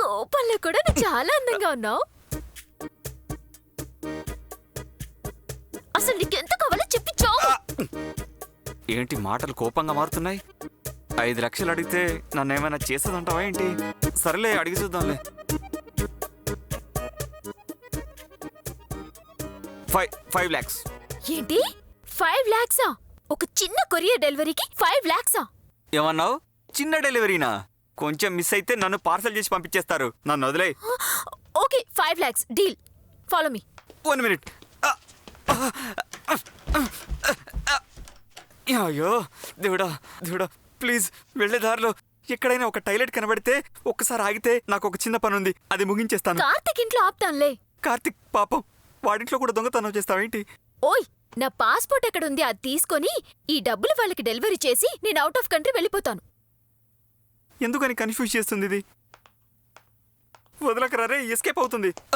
కోపంలో కూడా నువ్వు చాలా అందంగా ఉన్నావు. అసలు నీకెంత కావాలో చెప్పించావు. ఏంటి మాటలు కోపంగా మారుతున్నాయి? 5 లక్షలు అడిగితే నన్ను ఏమైనా చేసేదంటావా ఏంటి? సరేలే, అడిగి చూద్దాంలే. 5 lakhs. ఏంటి 5 lakhs? ఒక చిన్న కొరియర్ డెలివరీకి 5 lakhs? ఏమన్నావు? చిన్న డెలివరీనా? కొంచెం మిస్ అయితే నన్ను పార్సల్ చేసి పంపించేస్తారు. నన్ను వదిలే. Okay 5 lakhs deal. Follow me. 1 minute. అయ్యో దేవుడా దేవుడా, ప్లీజ్ వెళ్ళే దారిలో ఎక్కడైనా ఒక టాయిలెట్ కనబడితే ఒక్కసారి ఆగితే నాకు ఒక చిన్న పని ఉంది, అది ముగించేస్తాను. కార్తిక్ ఇంట్లో ఆపుతానులే. కార్తిక్ పాపం, వాడింట్లో కూడా దొంగతనం చేస్తావేంటి? ఓయ్, నా పాస్పోర్ట్ ఎక్కడుంది అది తీసుకొని ఈ డబ్బులు వాళ్ళకి డెలివరీ చేసి నేను అవుట్ ఆఫ్ కంట్రీ వెళ్ళిపోతాను. ఎందుకని కన్ఫ్యూజ్ చేస్తుంది ఇది? వదలకరా రే, ఎస్కేప్ అవుతుంది.